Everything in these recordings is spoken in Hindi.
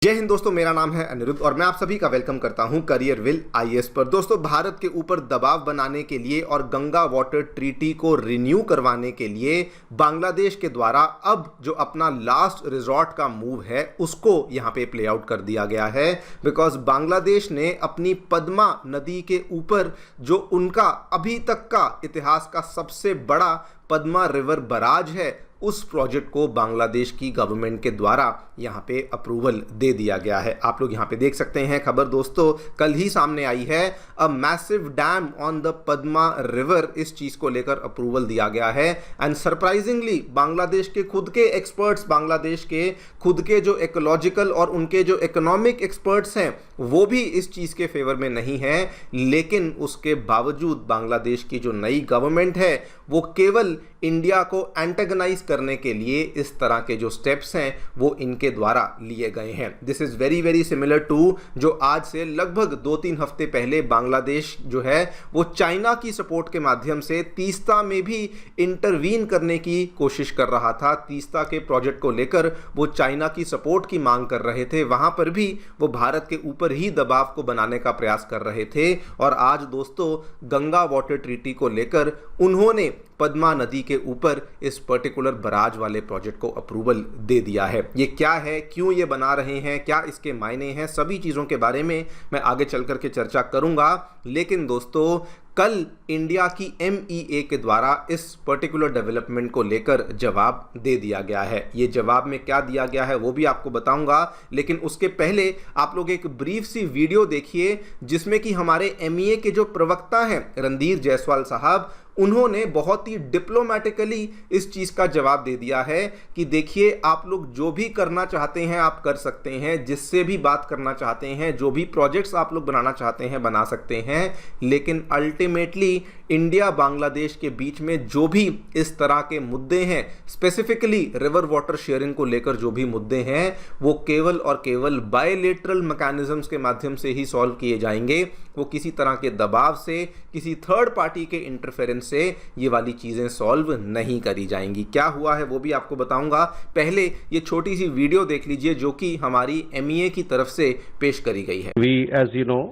जय हिंद दोस्तों, मेरा नाम है अनिरुद्ध और मैं आप सभी का वेलकम करता हूं करियर विल आईएएस पर। दोस्तों, भारत के ऊपर दबाव बनाने के लिए और गंगा वाटर ट्रीटी को रिन्यू करवाने के लिए बांग्लादेश के द्वारा अब जो अपना लास्ट रिजॉर्ट का मूव है उसको यहां पे प्ले आउट कर दिया गया है। बिकॉज बांग्लादेश ने अपनी पद्मा नदी के ऊपर जो उनका अभी तक का इतिहास का सबसे बड़ा पद्मा रिवर बराज है, उस प्रोजेक्ट को बांग्लादेश की गवर्नमेंट के द्वारा यहाँ पे अप्रूवल दे दिया गया है। आप लोग यहाँ पे देख सकते हैं खबर दोस्तों, कल ही सामने आई है। A massive dam on the Padma river, इस चीज को लेकर अप्रूवल दिया गया है। एंड सरप्राइजिंगली बांग्लादेश के खुद के एक्सपर्ट्स, बांग्लादेश के खुद के जो इकोलॉजिकल और उनके जो इकोनॉमिक एक्सपर्ट्स हैं वो भी इस चीज के फेवर में नहीं है। लेकिन उसके बावजूद बांग्लादेश की जो नई गवर्नमेंट है वो केवल इंडिया को एंटेगनाइज करने के लिए इस तरह के जो स्टेप्स हैं वो इनके द्वारा लिए गए हैं। This is very very similar to जो आज से लगभग 2-3 हफ्ते पहले बांग्लादेश जो है वो चाइना की सपोर्ट के माध्यम से तीस्ता में भी इंटरवीन करने की कोशिश कर रहा था। तीस्ता के प्रोजेक्ट को लेकर वो चाइना की सपोर्ट की मांग कर रहे थे, वहां पर भी वो भारत के ऊपर ही दबाव को बनाने का प्रयास कर रहे थे। और आज दोस्तों गंगा वाटर ट्रीटी को लेकर उन्होंने पद्मा नदी के ऊपर इस पर्टिकुलर बराज वाले प्रोजेक्ट को अप्रूवल दे दिया है। ये क्या है, क्यों ये बना रहे हैं, क्या इसके मायने हैं, सभी चीज़ों के बारे में मैं आगे चल करके चर्चा करूंगा। लेकिन दोस्तों, कल इंडिया की MEA के द्वारा इस पर्टिकुलर डेवलपमेंट को लेकर जवाब दे दिया गया है। ये जवाब में क्या दिया गया है वो भी आपको बताऊंगा, लेकिन उसके पहले आप लोग एक ब्रीफ सी वीडियो देखिए जिसमें कि हमारे MEA के जो प्रवक्ता हैं रणधीर जायसवाल साहब, उन्होंने बहुत ही डिप्लोमेटिकली इस चीज़ का जवाब दे दिया है कि देखिए, आप लोग जो भी करना चाहते हैं आप कर सकते हैं, जिससे भी बात करना चाहते हैं, जो भी प्रोजेक्ट्स आप लोग बनाना चाहते हैं बना सकते हैं, लेकिन अल्टीमेटली इंडिया बांग्लादेश के बीच में जो भी इस तरह के मुद्दे हैं, स्पेसिफिकली रिवर वाटर शेयरिंग को लेकर जो भी मुद्दे हैं, वो केवल और केवल बायलेटरल मैकेनिज्म्स के माध्यम से ही सॉल्व किए जाएंगे। वो किसी तरह के दबाव से, किसी थर्ड पार्टी के इंटरफेरेंस से ये वाली चीजें सॉल्व नहीं करी जाएंगी। क्या हुआ है वो भी आपको बताऊंगा। पहले ये छोटी सी वीडियो देख लीजिए जो कि हमारी MEA की तरफ से पेश करी गई है। We, as you know,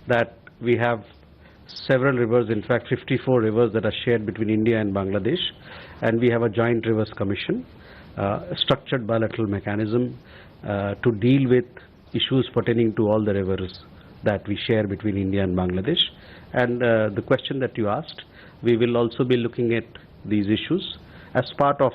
that we have several rivers, in fact 54 rivers that are shared between India and Bangladesh, and we have a joint rivers commission, structured bilateral mechanism to deal with issues pertaining to all the rivers that we share between India and Bangladesh. And the question that you asked, we will also be looking at these issues as part of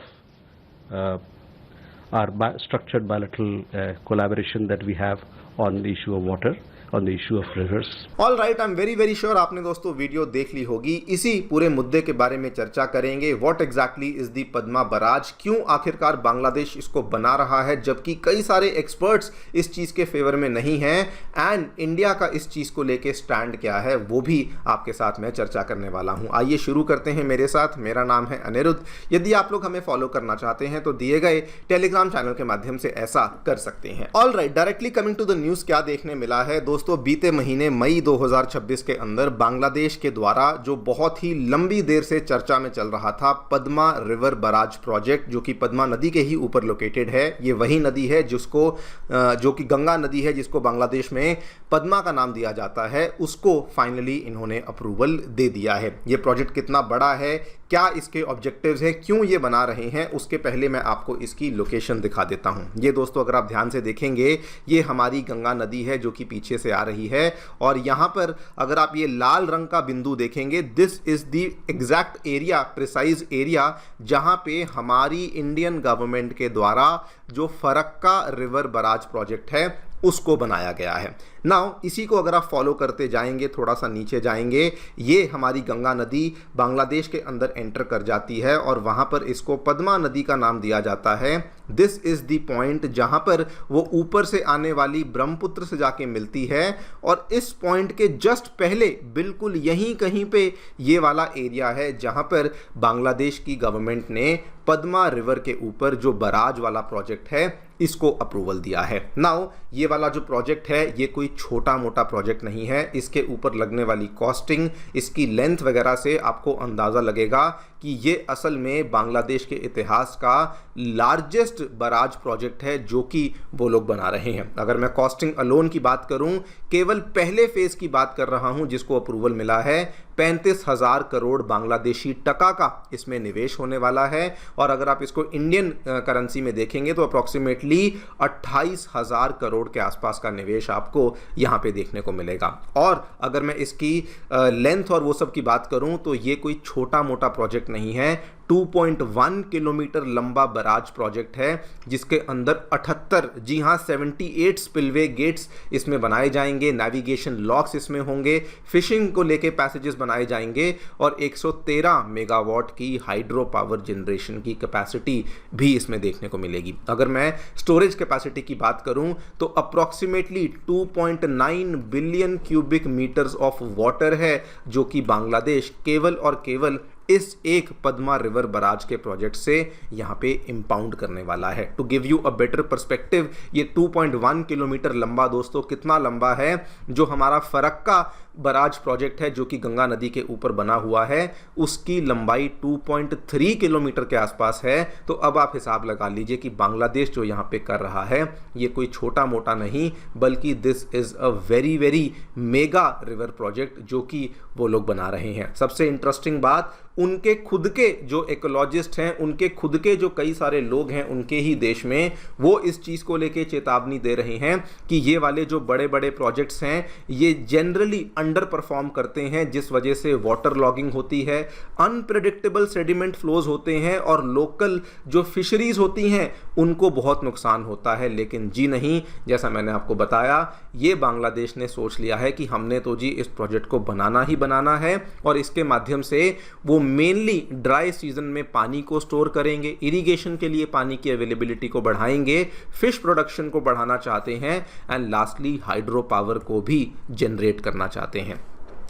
our structured bilateral collaboration that we have on the issue of water, on the issue of rivers. All right, I'm very very sure आपने दोस्तों वीडियो देख ली होगी। इसी पूरे मुद्दे के बारे में चर्चा करेंगे। What exactly is the Padma barrage, क्यों आखिरकार बांग्लादेश इसको बना रहा है जबकि कई सारे एक्सपर्ट्स इस चीज़ के फेवर में नहीं हैं, एंड इंडिया का इस चीज़ को लेके स्टैंड क्या है वो भी आपके साथ मैं चर्चा करने वाला हूँ। आइए शुरू करते हैं मेरे साथ। मेरा नाम है अनिरुद्ध। यदि आप लोग हमें फॉलो करना चाहते हैं तो दिए गए टेलीग्राम चैनल के माध्यम से ऐसा कर सकते हैं। All right, directly coming to the news, क्या देखने मिला है दोस्तों, बीते महीने मई 2026 के अंदर बांग्लादेश के द्वारा जो बहुत ही लंबी देर से चर्चा में चल रहा था पद्मा रिवर बराज प्रोजेक्ट, जो कि पद्मा नदी के ही ऊपर लोकेटेड है। ये वही नदी है जिसको जो कि गंगा नदी है जिसको बांग्लादेश में पद्मा का नाम दिया जाता है, उसको फाइनली इन्होंने अप्रूवल दे दिया है। ये प्रोजेक्ट कितना बड़ा है, क्या इसके ऑब्जेक्टिव्स हैं, क्यों ये बना रहे हैं, उसके पहले मैं आपको इसकी लोकेशन दिखा देता हूं। ये दोस्तों अगर आप ध्यान से देखेंगे, ये हमारी गंगा नदी है जो कि पीछे से आ रही है, और यहां पर अगर आप ये लाल रंग का बिंदु देखेंगे, this is the exact area, precise area जहां पे हमारी इंडियन गवर्नमेंट के द्वारा जो फरक्का रिवर बराज प्रोजेक्ट है उसको बनाया गया है। नाउ इसी को अगर आप फॉलो करते जाएंगे, थोड़ा सा नीचे जाएंगे, ये हमारी गंगा नदी बांग्लादेश के अंदर एंटर कर जाती है और वहाँ पर इसको पद्मा नदी का नाम दिया जाता है। दिस इज़ द पॉइंट जहाँ पर वो ऊपर से आने वाली ब्रह्मपुत्र से जाके मिलती है, और इस पॉइंट के जस्ट पहले बिल्कुल यहीं कहीं पे ये वाला एरिया है जहाँ पर बांग्लादेश की गवर्नमेंट ने पद्मा रिवर के ऊपर जो बराज वाला प्रोजेक्ट है इसको अप्रूवल दिया है। नाउ ये वाला जो प्रोजेक्ट है ये कोई छोटा मोटा प्रोजेक्ट नहीं है। इसके ऊपर लगने वाली कॉस्टिंग, इसकी लेंथ वगैरह से आपको अंदाज़ा लगेगा कि ये असल में बांग्लादेश के इतिहास का लार्जेस्ट लार्जेस्ट बराज प्रोजेक्ट है जो कि वो लोग बना रहे हैं। अगर मैं कॉस्टिंग अलोन की बात करूं, केवल पहले फेज की बात कर रहा हूं जिसको अप्रूवल मिला है, 35,000 करोड़ बांग्लादेशी टका का इसमें निवेश होने वाला है। और अगर आप इसको इंडियन करेंसी में देखेंगे तो अप्रॉक्सीमेटली 28,000 करोड़ के आसपास का निवेश आपको यहाँ पे देखने को मिलेगा। और अगर मैं इसकी लेंथ और वो सब की बात करूं तो ये कोई छोटा मोटा प्रोजेक्ट नहीं है। 2.1 किलोमीटर लंबा बराज प्रोजेक्ट है जिसके अंदर 78, जी हाँ 78 स्पिलवे गेट्स इसमें बनाए जाएंगे, नेविगेशन लॉक्स इसमें होंगे, फिशिंग को लेके पैसेजेस बनाए जाएंगे और 113 मेगावाट की हाइड्रो पावर जनरेशन की कैपेसिटी भी इसमें देखने को मिलेगी। अगर मैं स्टोरेज कैपेसिटी की बात करूं तो approximately 2.9 billion cubic metres of water है जो कि बांग्लादेश केवल और केवल इस एक पद्मा रिवर बराज के प्रोजेक्ट से यहाँ पे इंपाउंड करने वाला है। To give you a better perspective, ये 2.1 किलोमीटर लंबा, दोस्तों कितना लंबा है, जो हमारा फरक्का बराज प्रोजेक्ट है जो कि गंगा नदी के ऊपर बना हुआ है उसकी लंबाई 2.3 किलोमीटर के आसपास है। तो अब आप हिसाब लगा लीजिए कि बांग्लादेश जो यहाँ पे कर रहा है ये कोई छोटा मोटा नहीं, बल्कि this is a very very mega river project जो कि वो लोग बना रहे हैं। सबसे इंटरेस्टिंग बात, उनके खुद के जो इकोलॉजिस्ट हैं, उनके खुद के जो कई सारे लोग हैं उनके ही देश में, वो इस चीज़ को लेके चेतावनी दे रहे हैं कि ये वाले जो बड़े बड़े प्रोजेक्ट्स हैं ये जनरली अंडर परफॉर्म करते हैं, जिस वजह से वाटर लॉगिंग होती है, अनप्रेडिक्टेबल सेडिमेंट फ्लोज होते हैं और लोकल जो फिशरीज होती हैं उनको बहुत नुकसान होता है। लेकिन जी नहीं, जैसा मैंने आपको बताया, ये बांग्लादेश ने सोच लिया है कि हमने तो जी इस प्रोजेक्ट को बनाना ही बनाना है और इसके माध्यम से वो मेनली ड्राई सीजन में पानी को स्टोर करेंगे, इरिगेशन के लिए पानी की अवेलेबिलिटी को बढ़ाएंगे, फिश प्रोडक्शन को बढ़ाना चाहते हैं एंड लास्टली हाइड्रो पावर को भी जनरेट करना चाहते हैं।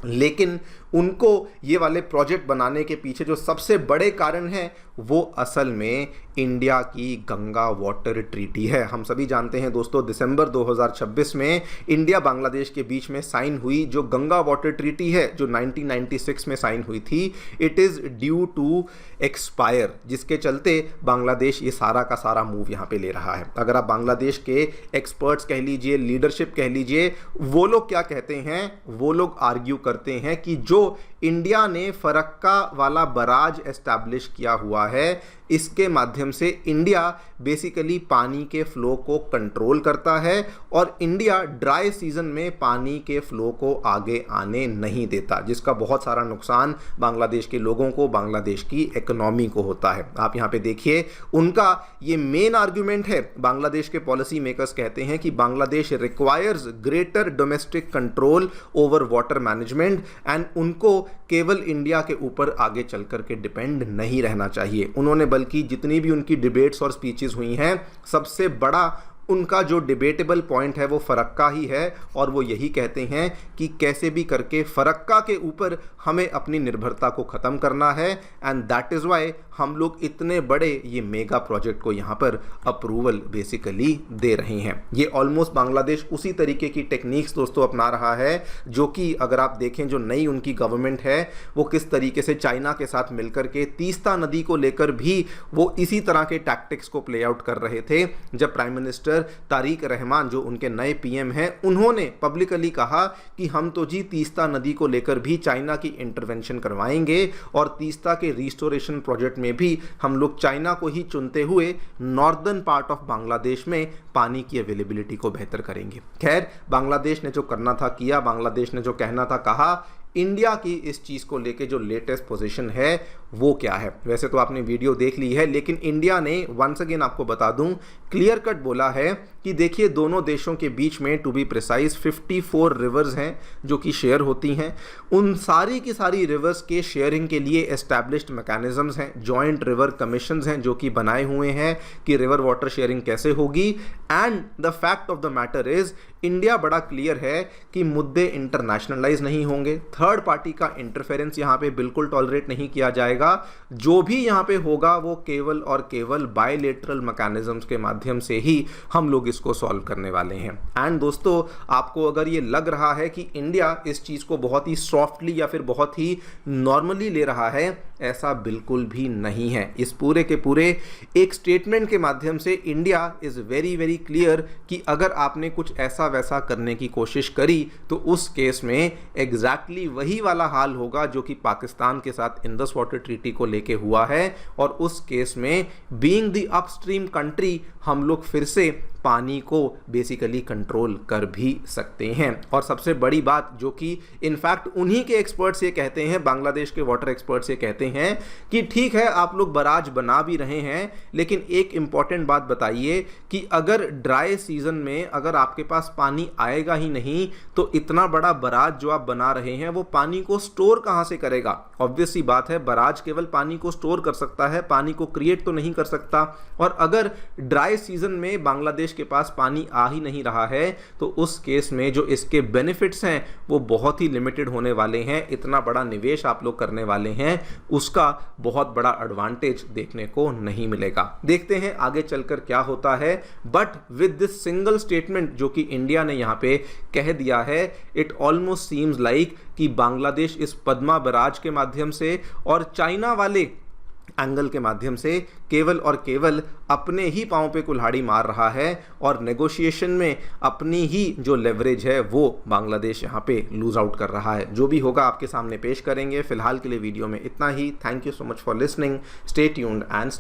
लेकिन उनको ये वाले प्रोजेक्ट बनाने के पीछे जो सबसे बड़े कारण हैं वो असल में इंडिया की गंगा वाटर ट्रीटी है। हम सभी जानते हैं दोस्तों, दिसंबर 2026 में इंडिया बांग्लादेश के बीच में साइन हुई जो गंगा वाटर ट्रीटी है, जो 1996 में साइन हुई थी, it is due to expire, जिसके चलते बांग्लादेश ये सारा का सारा मूव यहाँ पे ले रहा है। अगर आप बांग्लादेश के एक्सपर्ट्स कह लीजिए, लीडरशिप कह लीजिए, वो लोग क्या कहते हैं, वो लोग आर्ग्यू करते हैं कि जो इंडिया ने फरक्का वाला बराज एस्टैब्लिश किया हुआ है, इसके माध्यम से इंडिया बेसिकली पानी के फ्लो को कंट्रोल करता है और इंडिया ड्राई सीजन में पानी के फ्लो को आगे आने नहीं देता, जिसका बहुत सारा नुकसान बांग्लादेश के लोगों को, बांग्लादेश की इकोनॉमी को होता है। आप यहाँ पे देखिए, उनका ये मेन आर्ग्यूमेंट है। बांग्लादेश के पॉलिसी मेकर्स कहते हैं कि Bangladesh requires greater domestic control over water management and उनको केवल इंडिया के ऊपर आगे चल कर के डिपेंड नहीं रहना चाहिए। उन्होंने बल्कि जितनी भी उनकी डिबेट्स और स्पीचेस हुई हैं, सबसे बड़ा उनका जो डिबेटेबल पॉइंट है वो फरक्का ही है और वो यही कहते हैं कि कैसे भी करके फरक्का के ऊपर हमें अपनी निर्भरता को ख़त्म करना है एंड दैट इज़ वाई हम लोग इतने बड़े ये मेगा प्रोजेक्ट को यहाँ पर अप्रूवल बेसिकली दे रहे हैं। ये ऑलमोस्ट बांग्लादेश उसी तरीके की टेक्निक्स दोस्तों अपना रहा है जो कि अगर आप देखें जो नई उनकी गवर्नमेंट है वो किस तरीके से चाइना के साथ मिलकर के तीस्ता नदी को लेकर भी वो इसी तरह के टैक्टिक्स को प्ले आउट कर रहे थे। जब प्राइम मिनिस्टर तारिक रहमान जो उनके नए पीएम हैं, उन्होंने पब्लिकली कहा कि हम तो जी तीस्ता नदी को लेकर भी चाइना की इंटरवेंशन करवाएंगे और तीस्ता के रिस्टोरेशन प्रोजेक्ट में भी हम लोग चाइना को ही चुनते हुए नॉर्दर्न पार्ट ऑफ बांग्लादेश में पानी की अवेलेबिलिटी को बेहतर करेंगे। खैर, बांग्लादेश ने जो करना था किया, बांग्लादेश ने जो कहना था कहा। इंडिया की इस चीज़ को लेके जो लेटेस्ट पोजीशन है वो क्या है, वैसे तो आपने वीडियो देख ली है, लेकिन इंडिया ने वंस अगेन आपको बता दूं क्लियर कट बोला है कि देखिए दोनों देशों के बीच में टू बी प्रिसाइज 54 रिवर्स हैं जो कि शेयर होती हैं। उन सारी की सारी रिवर्स के शेयरिंग के लिए एस्टैब्लिश्ड मैकेनिज्म्स हैं, जॉइंट रिवर कमीशंस हैं जो कि बनाए हुए हैं कि रिवर वाटर शेयरिंग कैसे होगी। And the fact of the matter is India बड़ा क्लियर है कि मुद्दे इंटरनेशनलाइज नहीं होंगे, थर्ड पार्टी का इंटरफेरेंस यहाँ पे बिल्कुल टॉलरेट नहीं किया जाएगा। जो भी यहाँ पे होगा वो केवल और केवल बायलेटरल मैकेनिज्म्स के माध्यम से ही हम लोग इसको सॉल्व करने वाले हैं। एंड दोस्तों, आपको अगर ये लग रहा है कि इंडिया इस चीज़ को बहुत ही सॉफ्टली या फिर बहुत ही नॉर्मली ले रहा है, ऐसा बिल्कुल भी नहीं है। इस पूरे के पूरे एक स्टेटमेंट के माध्यम से India is very very clear कि अगर आपने कुछ ऐसा वैसा करने की कोशिश करी तो उस केस में एग्जैक्टली वही वाला हाल होगा जो कि पाकिस्तान के साथ इंडस वाटर ट्रीटी को लेके हुआ है, और उस केस में बीइंग द अपस्ट्रीम कंट्री हम लोग फिर से पानी को बेसिकली कंट्रोल कर भी सकते हैं। और सबसे बड़ी बात जो कि इनफैक्ट उन्हीं के एक्सपर्ट्स ये कहते हैं, बांग्लादेश के वाटर एक्सपर्ट्स ये कहते हैं कि ठीक है आप लोग बराज बना भी रहे हैं, लेकिन एक इंपॉर्टेंट बात बताइए कि अगर ड्राई सीजन में अगर आपके पास पानी आएगा ही नहीं तो इतना बड़ा बराज जो आप बना रहे हैं वो पानी को स्टोर कहां से करेगा। ऑब्वियस सी बात है, बराज केवल पानी को स्टोर कर सकता है, पानी को क्रिएट तो नहीं कर सकता। और अगर ड्राई सीजन में बांग्लादेश के पास पानी आ ही नहीं रहा है तो उस केस में जो इसके बेनिफिट्स हैं वो बहुत ही लिमिटेड होने वाले हैं। इतना बड़ा निवेश आप लोग करने वाले हैं, उसका बहुत बड़ा एडवांटेज देखने को नहीं मिलेगा। देखते हैं आगे चलकर क्या होता है। But with this single statement जो कि इंडिया ने यहां पे कह दिया है, इट ऑलमोस्ट सीम्स लाइक कि बांग्लादेश इस पद्मा बराज के माध्यम से और चाइना वाले एंगल के माध्यम से केवल और केवल अपने ही पांव पे कुल्हाड़ी मार रहा है, और नेगोशिएशन में अपनी ही जो लेवरेज है वो बांग्लादेश यहाँ पे लूज आउट कर रहा है। जो भी होगा आपके सामने पेश करेंगे। फिलहाल के लिए वीडियो में इतना ही। Thank you so much for listening. Stay tuned and stay